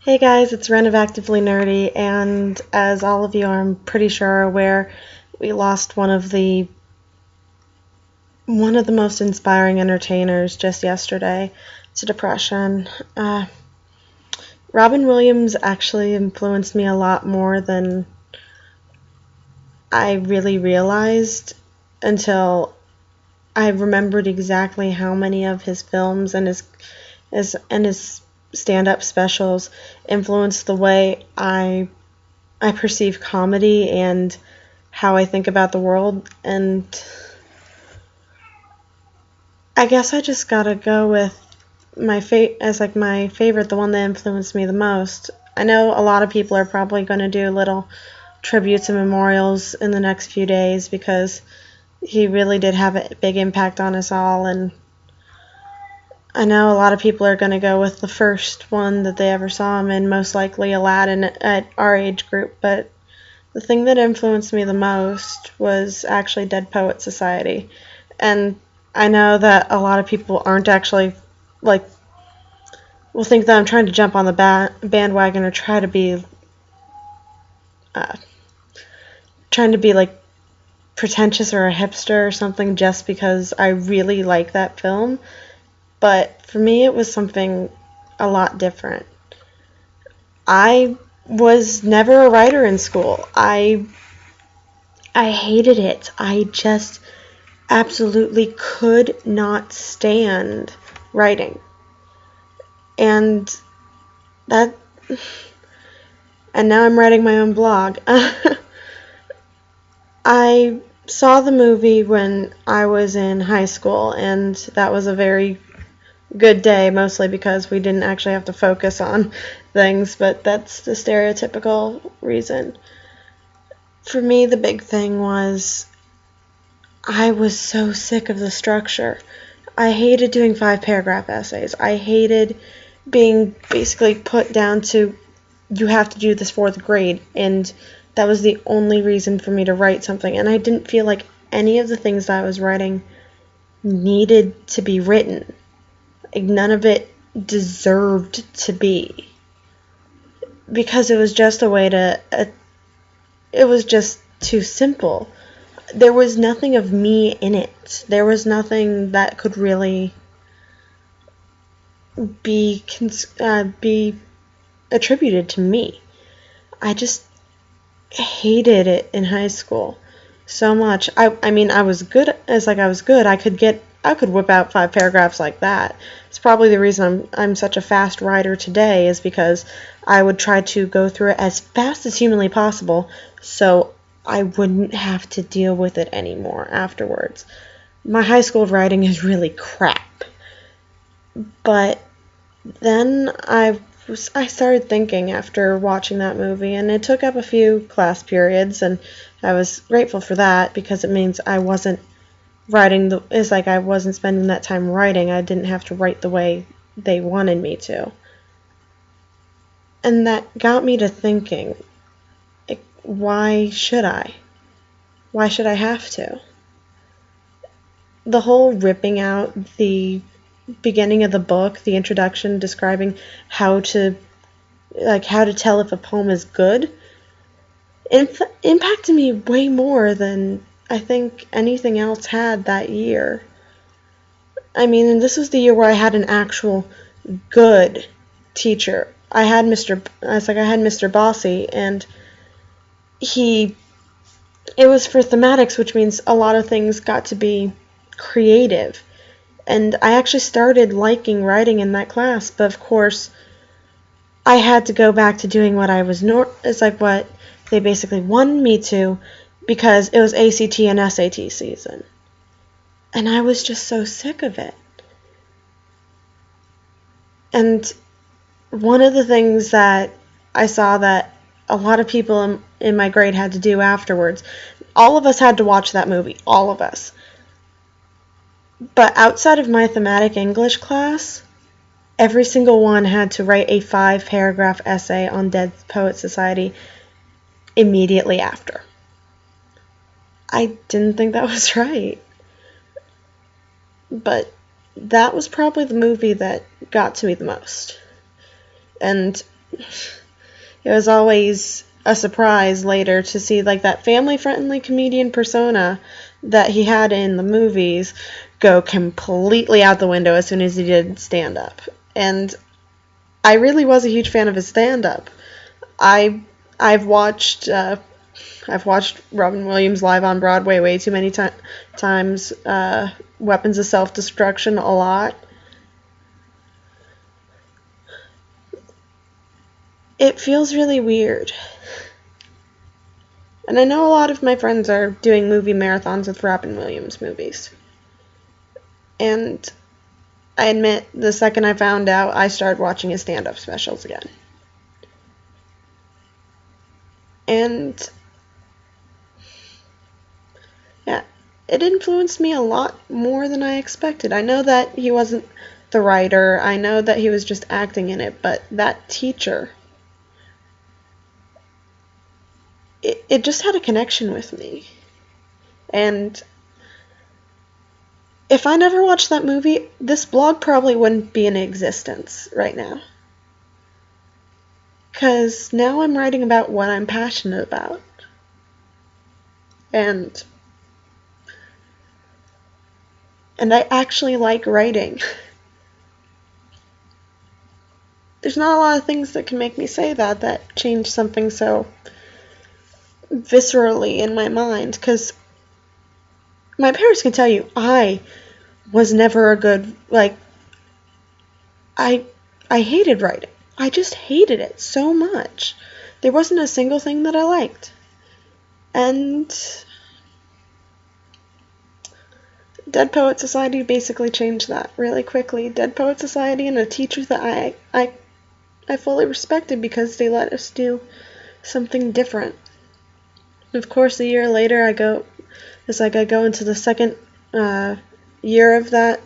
Hey guys, it's Ren of Actively Nerdy, and as all of you I'm pretty sure are aware, we lost one of the most inspiring entertainers just yesterday to depression. Robin Williams actually influenced me a lot more than I really realized until I remembered exactly how many of his films and his stand-up specials influenced the way I perceive comedy and how I think about the world, and I guess I just gotta go with my favorite, the one that influenced me the most. I know a lot of people are probably going to do little tributes and memorials in the next few days because he really did have a big impact on us all, and I know a lot of people are going to go with the first one that they ever saw him in, most likely Aladdin at our age group, but the thing that influenced me the most was actually Dead Poet Society. And I know that a lot of people aren't actually, like, will think that I'm trying to jump on the bandwagon or uh, trying to be, like, pretentious or a hipster or something just because I really like that film. But for me, it was something a lot different. I was never a writer in school. I hated it. I just absolutely could not stand writing. And that and now I'm writing my own blog. I saw the movie when I was in high school, and that was a very good day, mostly because we didn't actually have to focus on things, but that's the stereotypical reason. For me, the big thing was I was so sick of the structure. I hated doing 5 paragraph essays. I hated being basically put down to, you have to do this 4th grade, and that was the only reason for me to write something. And I didn't feel like any of the things that I was writing needed to be written. Like, none of it deserved to be. Because it was just a way to, it was just too simple. There was nothing of me in it. There was nothing that could really be attributed to me. I just hated it in high school so much. I mean, I was good. I was good. I could whip out 5 paragraphs like that. It's probably the reason I'm such a fast writer today, is because I would try to go through it as fast as humanly possible so I wouldn't have to deal with it anymore afterwards. My high school writing is really crap. But then I started thinking after watching that movie, and it took up a few class periods, and I was grateful for that because it means I wasn't I wasn't spending that time writing. I didn't have to write the way they wanted me to. And that got me to thinking, like, why should I? Why should I have to? The whole ripping out the beginning of the book, the introduction describing how to tell if a poem is good, impacted me way more than I think anything else had that year. I mean, and this was the year where I had an actual good teacher. I had Mr. Bossy, and he it was for thematics, which means a lot of things got to be creative. And I actually started liking writing in that class, but of course I had to go back to doing what what they basically wanted me to, because it was ACT and SAT season. And I was just so sick of it. And one of the things that I saw that a lot of people in my grade had to do afterwards, all of us had to watch that movie, all of us. But outside of my thematic English class, every single one had to write a 5 paragraph essay on Dead Poet Society immediately after. I didn't think that was right. But that was probably the movie that got to me the most. And it was always a surprise later to see like that family-friendly comedian persona that he had in the movies go completely out the window as soon as he did stand-up. And I really was a huge fan of his stand-up. I I've watched Robin Williams live on Broadway way too many times. Weapons of Self-Destruction a lot. It feels really weird. And I know a lot of my friends are doing movie marathons with Robin Williams movies. And I admit, the second I found out, I started watching his stand-up specials again. And yeah, it influenced me a lot more than I expected. I know that he wasn't the writer. I know that he was just acting in it, but that teacher, it just had a connection with me. And if I never watched that movie, this blog probably wouldn't be in existence right now. Because now I'm writing about what I'm passionate about. And I actually like writing. There's not a lot of things that can make me say that change something so viscerally in my mind. Because my parents can tell you, I was never a good, like, I hated writing. I just hated it so much. There wasn't a single thing that I liked. And Dead Poet Society basically changed that really quickly. Dead Poet Society and a teacher that I fully respected because they let us do something different. Of course, a year later, I go into the second year of that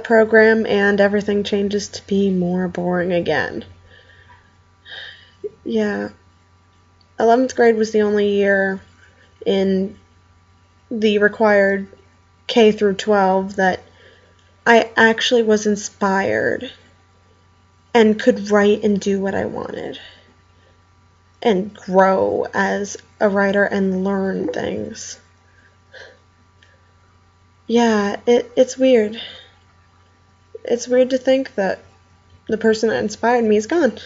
program, and everything changes to be more boring again. Yeah, 11th grade was the only year in the required K through 12 that I actually was inspired and could write and do what I wanted and grow as a writer and learn things. Yeah, it's weird. It's weird to think that the person that inspired me is gone.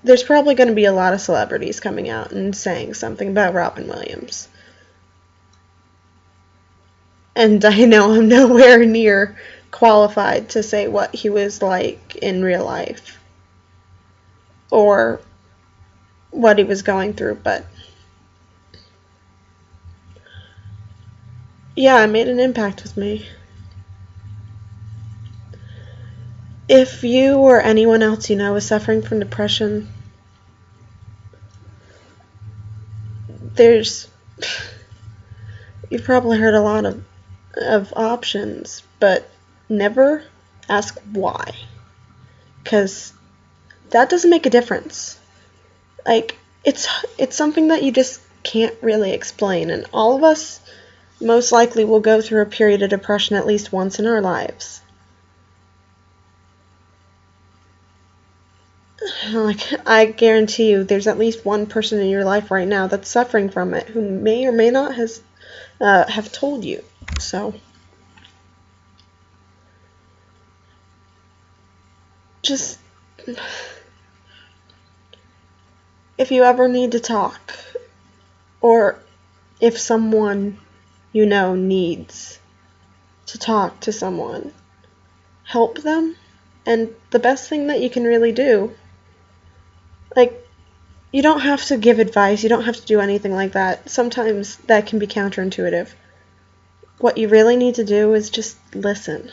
There's probably going to be a lot of celebrities coming out and saying something about Robin Williams. And I know I'm nowhere near qualified to say what he was like in real life or what he was going through, but yeah, it made an impact with me. If you or anyone else you know is suffering from depression, you've probably heard a lot of options, but never ask why, because that doesn't make a difference. Like, it's something that you just can't really explain, and all of us most likely will go through a period of depression at least once in our lives. Like, I guarantee you there's at least one person in your life right now that's suffering from it who may or may not have told you. So just, if you ever need to talk, or if someone you know needs to talk to someone, help them. And the best thing that you can really do, like, you don't have to give advice, you don't have to do anything like that. Sometimes that can be counterintuitive. What you really need to do is just listen.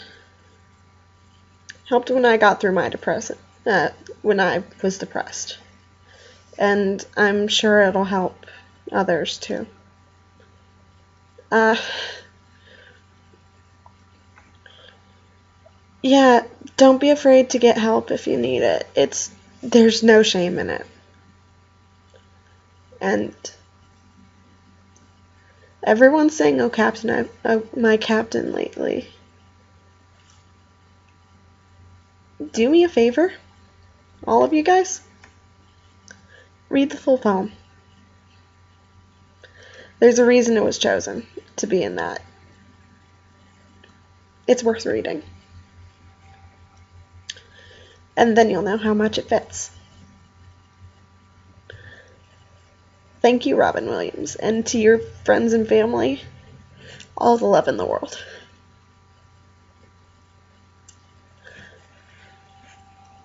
Helped when I got through my depression, when I was depressed. And I'm sure it'll help others too. Yeah, don't be afraid to get help if you need it. There's no shame in it. And everyone's saying, "Oh, Captain, my Captain" lately. do me a favor, all of you guys, read the full poem. There's a reason it was chosen to be in that. It's worth reading. And then you'll know how much it fits. Thank you, Robin Williams, and to your friends and family, all the love in the world.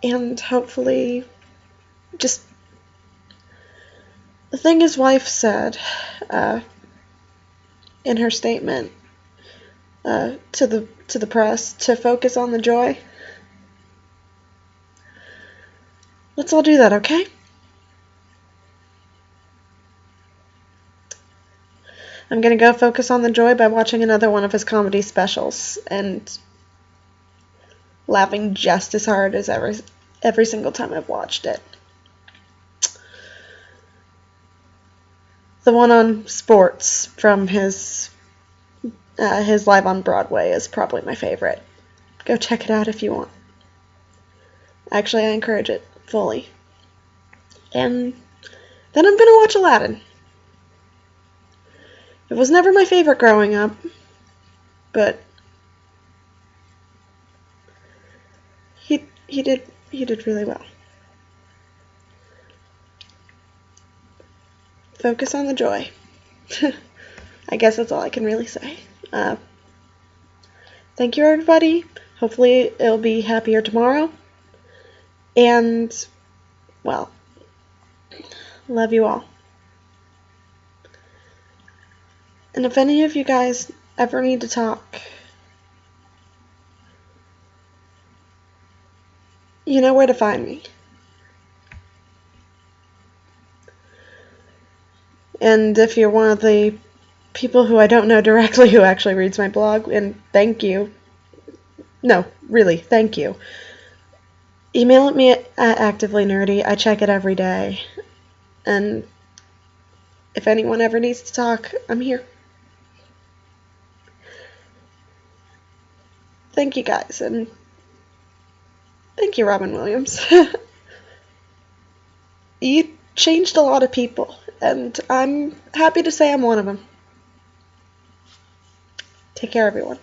And hopefully, just the thing his wife said in her statement to the press, to focus on the joy. Let's all do that, okay? I'm going to go focus on the joy by watching another one of his comedy specials and laughing just as hard as every single time I've watched it. The one on sports from his Live on Broadway is probably my favorite. Go check it out if you want. Actually, I encourage it fully. And then I'm going to watch Aladdin. It was never my favorite growing up, but he did really well. Focus on the joy. I guess that's all I can really say. Thank you, everybody. Hopefully it'll be happier tomorrow. And, well, love you all. And if any of you guys ever need to talk, you know where to find me. And if you're one of the people who I don't know directly who actually reads my blog, and thank you. No, really, thank you. Email at me at Actively Nerdy. I check it every day. And if anyone ever needs to talk, I'm here. Thank you guys, and thank you, Robin Williams. You changed a lot of people, and I'm happy to say I'm one of them. Take care, everyone.